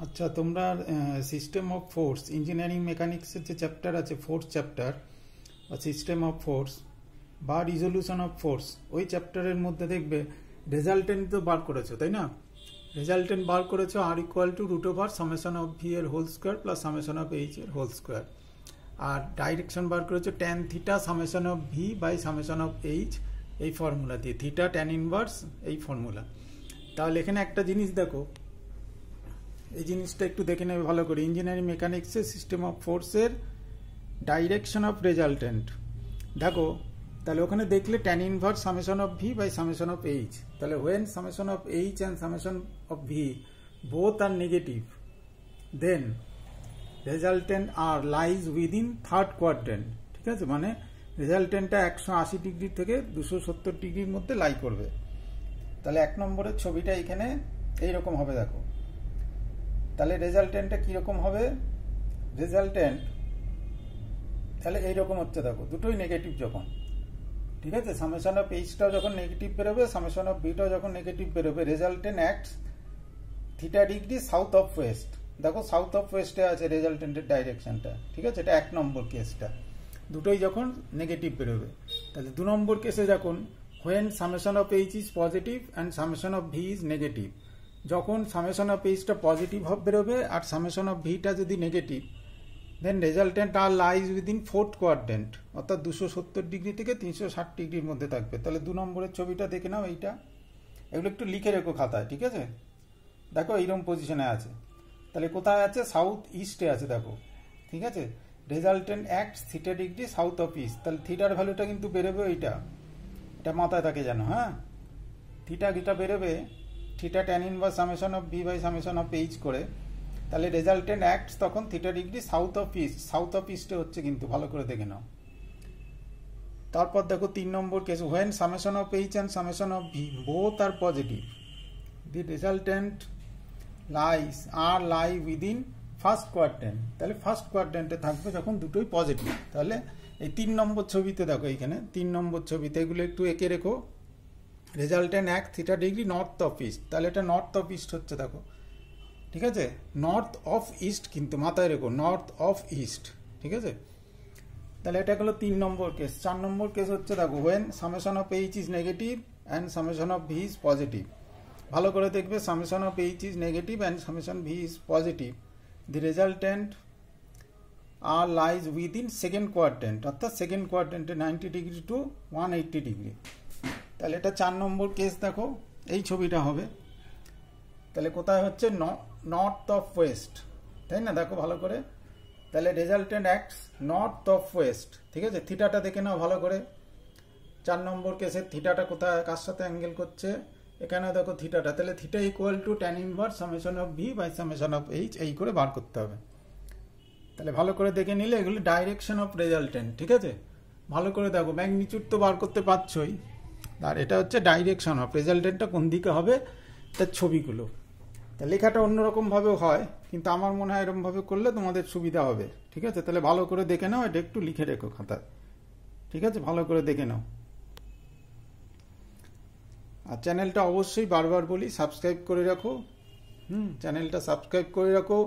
আচ্ছা, তোমরা system of force engineering মেকানিক্সের যে চ্যাপ্টার আছে, ফোর্থ চ্যাপ্টার বা সিস্টেম অফ ফোর্স বা রিজলিউশন অফ ফোর্স, ওই চ্যাপ্টারের মধ্যে দেখবে রেজাল্টেন্ট তো বার করেছো, তাই না? রেজাল্টেন্ট বার করেছো R equal to root over summation of V এর whole square plus summation of H এর হোল স্কোয়ার। আর ডাইরেকশন বার করেছো tan theta summation of V by summation of H, এই ফর্মুলা দিয়ে, থিটা ট্যান ইনভার্স এই ফর্মুলা। তাহলে এখানে একটা জিনিস দেখো, এই জিনিসটা একটু দেখে নেবে ভালো করে। ইঞ্জিনিয়ারিং মেকানিক্সের সিস্টেম অফ ফোর্সের ডাইরেকশন অফ রেজাল্টেন্ট দেখো, তাহলে ওখানে দেখলে tan inverse summation of V by summation of H. তাহলে when summation of H and summation of V both are negative, then resultant R lies within third quadrant. ঠিক আছে, মানে রেজাল্টেন্টটা 180 degree থেকে 270 ডিগ্রির মধ্যে লাই করবে। তাহলে এক নম্বরের ছবিটা এখানে এইরকম হবে দেখো। তাহলে রেজাল্টেন্টটা কিরকম হবে? রেজাল্টেন্ট তাহলে এইরকম হচ্ছে দেখো, দুটোই নেগেটিভ যখন, ঠিক আছে, সামেশন অফ এইচটাও যখন নেগেটিভ বেরোবে, সামেশন অফ বিটাও যখন নেগেটিভ বেরোবে, resultant acts theta degree south of West. দেখো সাউথ অফ ওয়েস্টে আছে রেজাল্টেন্টের ডাইরেকশনটা, ঠিক আছে, এটা এক নম্বর কেসটা, দুটোই যখন নেগেটিভ বেরোবে। তাহলে দু নম্বর কেসে যখন when summation of H is positive and summation of V is negative, যখন সামেশন অফ এইচটা পজিটিভ বেরোবে আর সামেশন অফ ভিটা যদি negative, then resultant R lies within fourth quadrant, অর্থাৎ 270 ডিগ্রি থেকে 360 ডিগ্রির মধ্যে থাকবে। তাহলে দু নম্বরের ছবিটা দেখে নাও, এইটা এগুলো একটু লিখে রেখো খাতায়, ঠিক আছে। দেখো এইরকম পজিশনে আছে, তাহলে কোথায় আছে? সাউথ ইস্টে আছে দেখো, ঠিক আছে। Resultant acts theta degree south of east, তাহলে থিটার ভ্যালুটা কিন্তু বেরোবে ওইটা, এটা মাথায় থাকে যেন, হ্যাঁ। থিটা গিটা বেরোবে theta tan inverse summation of V by summation of H করে। তাহলে রেজাল্টেন্ট অ্যাক্টস তখন theta degree south of east, south of ইস্টে হচ্ছে কিন্তু, ভালো করে দেখে নাও। তারপর দেখো 3 number case, when summation of H and summation of V both are positive, the resultant lies or lie within first quadrant. তাহলে ফার্স্ট কোয়াড্রেন্টে থাকবে যখন দুটোই পজিটিভ। তাহলে এই 3 নম্বর ছবিতে দেখো, এইখানে 3 নম্বর ছবিতে এগুলো একটু এঁকে রেখো। রেজাল্টেন্ট এক theta degree north of east, তাহলে এটা নর্থ অফ ইস্ট হচ্ছে দেখো, ঠিক আছে, নর্থ অফ ইস্ট কিন্তু মাথায় রেখো, নর্থ অফ ইস্ট, ঠিক আছে। তাহলে এটা হলো 3 নম্বর কেস। 4 নম্বর কেস হচ্ছে দেখো, when summation of H is negative and summation of V is positive. ভালো করে দেখবে, summation of H is negative and summation V is positive, the resultant R lies within second quadrant, অর্থাৎ second কোয়াড্রেন্টে 90 degree to 180 degree. তাহলে এটা 4 নম্বর case দেখো, এই ছবিটা হবে। তাহলে কোথায় হচ্ছে? নর্থ অফ ওয়েস্ট, তাই না? দেখো ভালো করে, তাহলে resultant acts north of West, ঠিক আছে। থিটাটা দেখে নাও ভালো করে। 4 নম্বর কেসের থিটাটা কোথায়, কার সাথে অ্যাঙ্গেল করছে? এখানে দেখো থিটাটা, তাহলে theta equal to tan inverse summation of V by summation of H, এই করে বার করতে হবে। তাহলে ভালো করে দেখে নিলে এগুলো ডাইরেকশন অফ রেজাল্টেন্ট, ঠিক আছে। ভালো করে দেখো, ম্যাগনিটিউড তো বার করতে পারছোই, আর এটা হচ্ছে ডাইরেকশন অফ রেজাল্টেন্টটা কোন দিকে হবে তার ছবিগুলো। তা লেখাটা অন্যরকমভাবেও হয়, কিন্তু আমার মনে হয় এরকমভাবে করলে তোমাদের সুবিধা হবে, ঠিক আছে। তাহলে ভালো করে দেখে নাও, এটা একটু লিখে রেখো খাতায়, ঠিক আছে, ভালো করে দেখে নাও। আর চ্যানেলটা অবশ্যই বারবার বলি সাবস্ক্রাইব করে রাখো, চ্যানেলটা সাবস্ক্রাইব করে রাখো,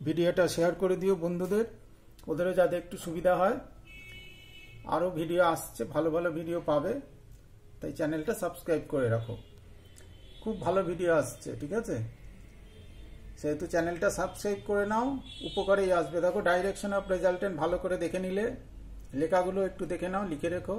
ভিডিওটা শেয়ার করে দিও বন্ধুদের, ওদেরও যাতে একটু সুবিধা হয়। আরও ভিডিও আসছে, ভালো ভালো ভিডিও পাবে, তাই চ্যানেলটা সাবস্ক্রাইব করে রাখো, খুব ভালো ভিডিও আসছে, ঠিক আছে। সেহেতু চ্যানেলটা সাবস্ক্রাইব করে নাও, উপকারেই আসবে। দেখো ডাইরেকশন অফ রেজাল্টেন্ট ভালো করে দেখে নিলে, লেখাগুলো একটু দেখে নাও, লিখে রেখো।